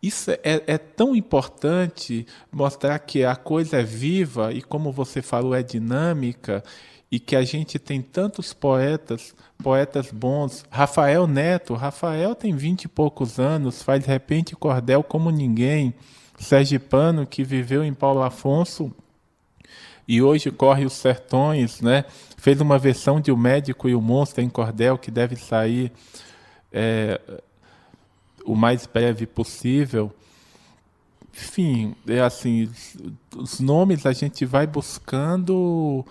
isso é tão importante mostrar que a coisa é viva e, como você falou, é dinâmica, e que a gente tem tantos poetas bons. Rafael Neto, Rafael tem 20 e poucos anos, faz repente cordel como ninguém. Sergipano, que viveu em Paulo Afonso e hoje corre os sertões, né? Fez uma versão de O Médico e o Monstro em cordel, que deve sair o mais breve possível. Enfim, assim, os nomes a gente vai buscando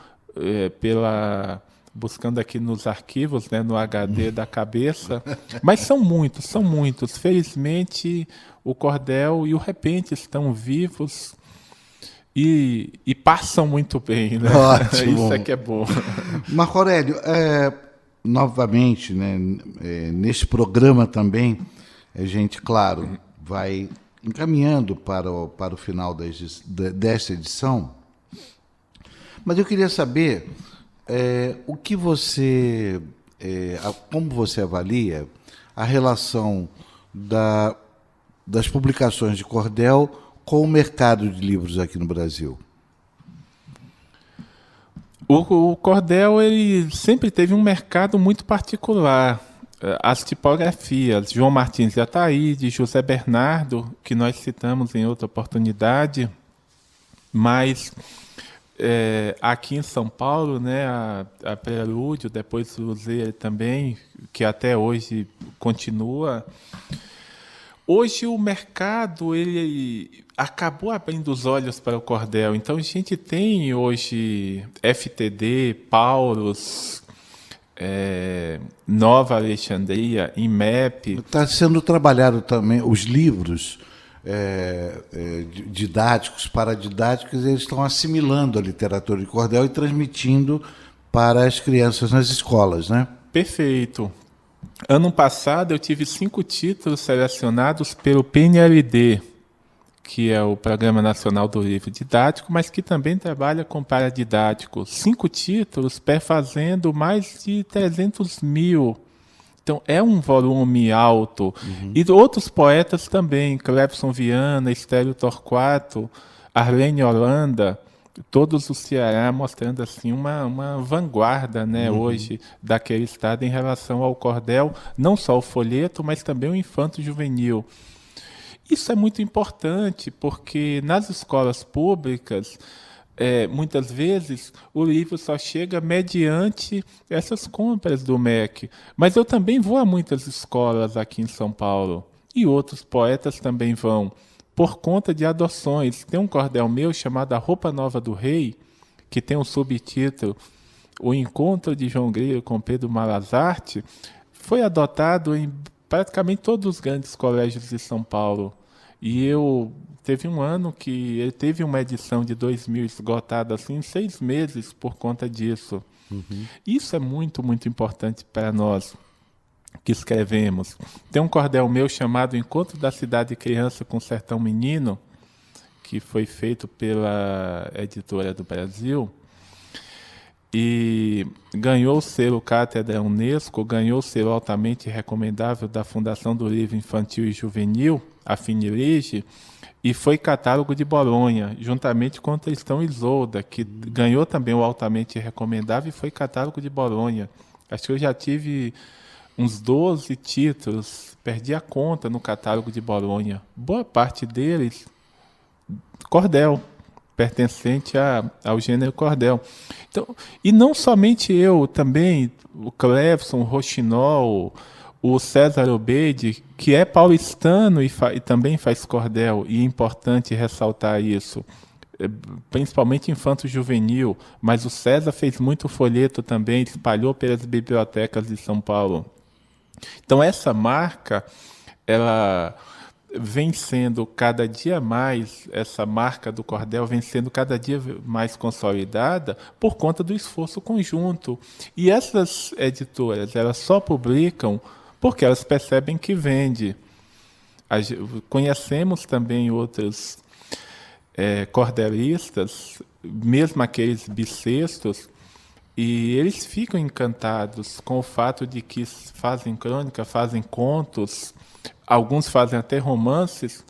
buscando aqui nos arquivos, né, no HD da cabeça, mas são muitos. Felizmente, o cordel e o repente estão vivos e passam muito bem, né? Ótimo. Isso é que é bom. Marco Aurélio, novamente, né, neste programa também, a gente, claro, vai encaminhando para o final desta edição, mas eu queria saber o que você, como você avalia a relação das publicações de cordel com o mercado de livros aqui no Brasil. O cordel ele sempre teve um mercado muito particular. As tipografias, João Martins de Ataíde, José Bernardo, que nós citamos em outra oportunidade, mas aqui em São Paulo, né, a Prelúdio, depois usei também, que até hoje continua. Hoje o mercado ele acabou abrindo os olhos para o cordel. Então a gente tem hoje FTD, Paulus, Nova Alexandria, IMEP. Está sendo trabalhado também os livros didáticos, paradidáticos, eles estão assimilando a literatura de cordel e transmitindo para as crianças nas escolas, né? Perfeito. Ano passado eu tive 5 títulos selecionados pelo PNLD, que é o Programa Nacional do Livro Didático, mas que também trabalha com paradidático. 5 títulos perfazendo mais de 300 mil. Então é um volume alto. Uhum. E outros poetas também, Clebson Viana, Estélio Torquato, Arlene Holanda, todos do Ceará, mostrando assim uma vanguarda, né, hoje daquele estado em relação ao cordel, não só o folheto, mas também o infanto juvenil. Isso é muito importante, porque nas escolas públicas, muitas vezes, o livro só chega mediante essas compras do MEC. Mas eu também vou a muitas escolas aqui em São Paulo, e outros poetas também vão, por conta de adoções. Tem um cordel meu chamado A Roupa Nova do Rei, que tem um subtítulo O Encontro de João Grilo com Pedro Malazarte, foi adotado em praticamente todos os grandes colégios de São Paulo. E teve um ano que ele teve uma edição de 2000 esgotada assim, em 6 meses por conta disso. Uhum. Isso é muito, muito importante para nós que escrevemos. Tem um cordel meu chamado Encontro da Cidade Criança com Sertão Menino, que foi feito pela Editora do Brasil, e ganhou o selo Cátedra Unesco, ganhou o selo altamente recomendável da Fundação do Livro Infantil e Juvenil, a Finilige, e foi catálogo de Bolonha, juntamente com Tristão e Isolda, que ganhou também o altamente recomendável e foi catálogo de Bolonha. Acho que eu já tive uns 12 títulos, perdi a conta no catálogo de Bolonha. Boa parte deles, cordel, pertencente ao gênero cordel. Então, e não somente eu, também o Clevson, o Rochinol, o César Obeide, que é paulistano e também faz cordel, e é importante ressaltar isso, principalmente infanto juvenil, mas o César fez muito folheto também, espalhou pelas bibliotecas de São Paulo. Então essa marca, ela vem sendo cada dia mais, essa marca do cordel vem sendo cada dia mais consolidada por conta do esforço conjunto. E essas editoras, elas só publicam porque elas percebem que vende. Conhecemos também outros cordelistas, mesmo aqueles bissextos, e eles ficam encantados com o fato de que fazem crônica, fazem contos, alguns fazem até romances,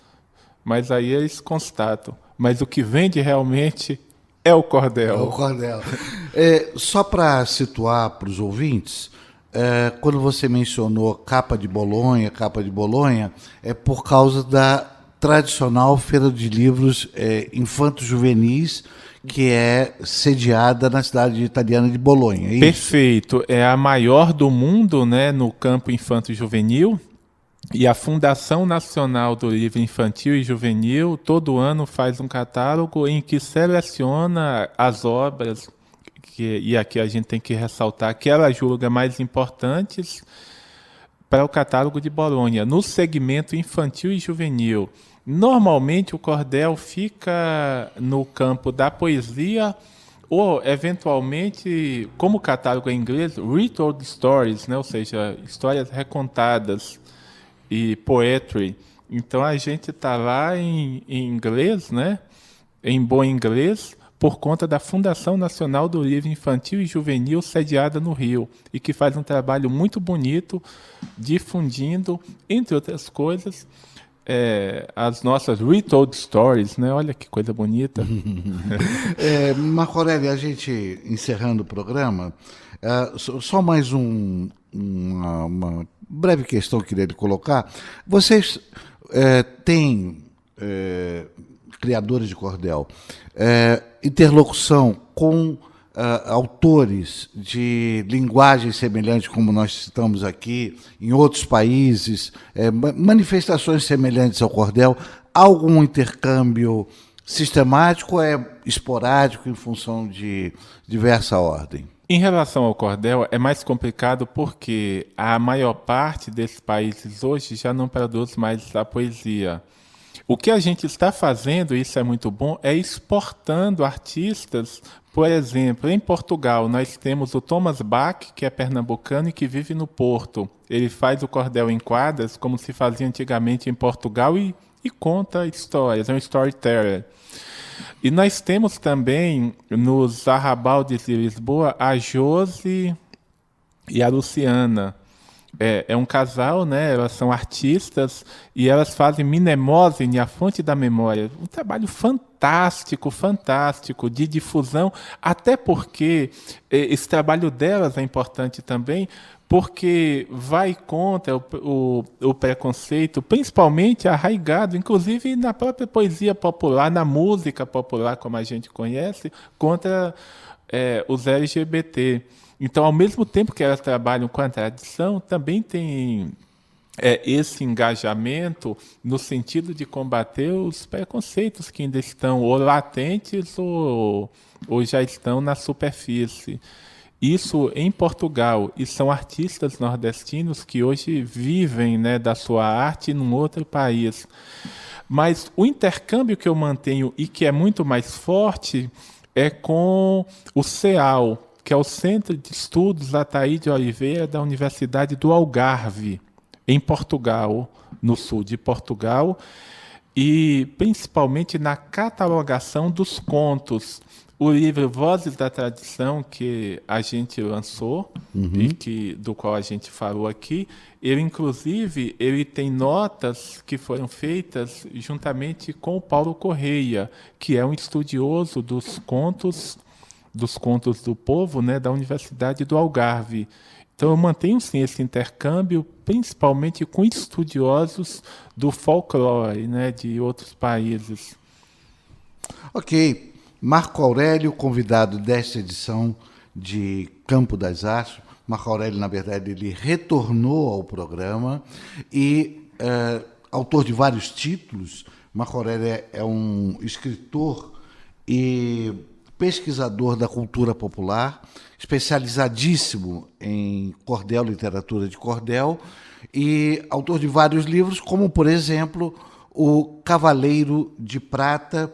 mas aí eles constatam. Mas o que vende realmente é o cordel. É o cordel. Só para situar para os ouvintes, quando você mencionou capa de Bolonha, é por causa da tradicional Feira de Livros Infanto-Juvenis, que é sediada na cidade italiana de Bolonha. É perfeito. É a maior do mundo, né, no campo infanto-juvenil. E a Fundação Nacional do Livro Infantil e Juvenil todo ano faz um catálogo em que seleciona as obras e aqui a gente tem que ressaltar, que ela julga mais importantes para o catálogo de Bolonha, no segmento infantil e juvenil. Normalmente o cordel fica no campo da poesia ou, eventualmente, como o catálogo é em inglês, retold stories, né? Ou seja, histórias recontadas e poetry. Então a gente está lá em inglês, né? Em bom inglês, por conta da Fundação Nacional do Livro Infantil e Juvenil, sediada no Rio, e que faz um trabalho muito bonito, difundindo, entre outras coisas, as nossas retold stories, né? Olha que coisa bonita. Marco Aurélio, a gente encerrando o programa, só mais uma breve questão que eu queria lhe colocar. Vocês têm, criadores de cordel, interlocução com autores de linguagem semelhante, como nós citamos aqui, em outros países, manifestações semelhantes ao cordel, algum intercâmbio sistemático ou é esporádico em função de diversa ordem? Em relação ao cordel, é mais complicado porque a maior parte desses países hoje já não produz mais a poesia. O que a gente está fazendo, isso é muito bom, é exportando artistas. Por exemplo, em Portugal, nós temos o Thomas Bach, que é pernambucano e que vive no Porto. Ele faz o cordel em quadras, como se fazia antigamente em Portugal, e conta histórias, é um storyteller. E nós temos também, nos arrabaldes de Lisboa, a Josi e a Luciana. É um casal, né? Elas são artistas e elas fazem Mnemosine, a fonte da memória. Um trabalho fantástico de difusão, até porque esse trabalho delas é importante também, porque vai contra o preconceito, principalmente arraigado, inclusive na própria poesia popular, na música popular, como a gente conhece, contra os LGBT. Então, ao mesmo tempo que elas trabalham com a tradição, também tem esse engajamento no sentido de combater os preconceitos que ainda estão ou latentes ou já estão na superfície. Isso em Portugal, e são artistas nordestinos que hoje vivem, né, da sua arte num outro país. Mas o intercâmbio que eu mantenho e que é muito mais forte é com o CEAL, que é o Centro de Estudos Ataíde Oliveira da Universidade do Algarve, em Portugal, no sul de Portugal, e principalmente na catalogação dos contos. O livro Vozes da Tradição, que a gente lançou, e do qual a gente falou aqui, ele tem notas que foram feitas juntamente com o Paulo Correia, que é um estudioso dos contos do povo, né, da Universidade do Algarve. Então eu mantenho sim esse intercâmbio, principalmente com estudiosos do folclore, né, de outros países. Ok. Marco Aurélio, convidado desta edição de Campo das Artes. Marco Aurélio, na verdade, ele retornou ao programa e autor de vários títulos. Marco Aurélio é um escritor e pesquisador da cultura popular, especializadíssimo em cordel, literatura de cordel, e autor de vários livros, como, por exemplo, O Cavaleiro de Prata.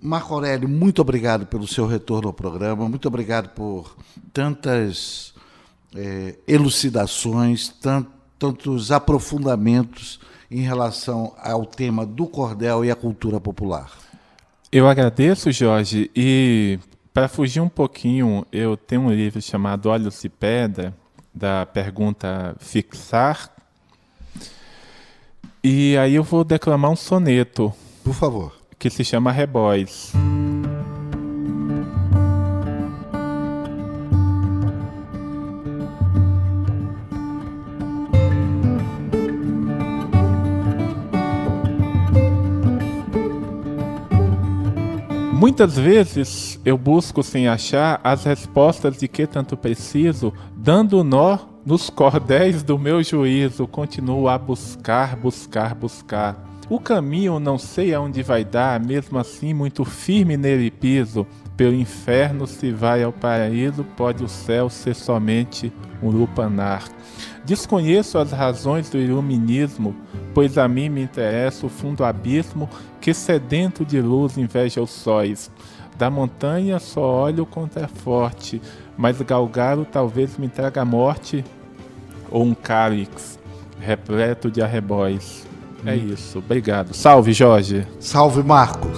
Marco Aurélio, muito obrigado pelo seu retorno ao programa, muito obrigado por tantas elucidações, tantos aprofundamentos em relação ao tema do cordel e à cultura popular. Eu agradeço, Jorge, e para fugir um pouquinho, eu tenho um livro chamado Olhos de Pedra, da pergunta Fixar, e aí eu vou declamar um soneto. Por favor. Que se chama Rebóis. Muitas vezes eu busco sem achar as respostas de que tanto preciso, dando nó nos cordéis do meu juízo, continuo a buscar. O caminho não sei aonde vai dar, mesmo assim muito firme nele piso. Pelo inferno se vai ao paraíso, pode o céu ser somente um lupanar. Desconheço as razões do iluminismo, pois a mim me interessa o fundo abismo que sedento de luz inveja os sóis. Da montanha só olho contra forte, mas galgaro talvez me traga a morte ou um cálice repleto de arrebóis. É isso, obrigado. Salve, Jorge. Salve, Marco.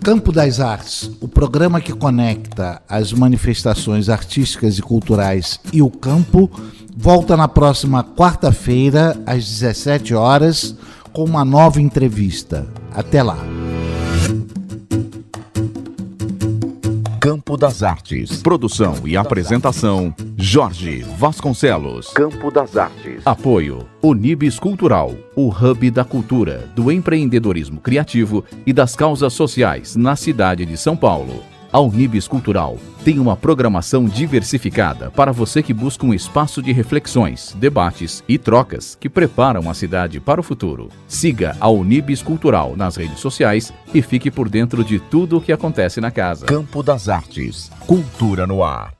Campo das Artes, o programa que conecta as manifestações artísticas e culturais e o campo, volta na próxima quarta-feira, às 17 horas, com uma nova entrevista. Até lá. Campo das Artes. Produção e apresentação, Jorge Vasconcelos. Campo das Artes. Apoio, Unibis Cultural, o hub da cultura, do empreendedorismo criativo e das causas sociais na cidade de São Paulo. A Unibis Cultural tem uma programação diversificada para você que busca um espaço de reflexões, debates e trocas que preparam a cidade para o futuro. Siga a Unibis Cultural nas redes sociais e fique por dentro de tudo o que acontece na casa. Campo das Artes. Cultura no ar.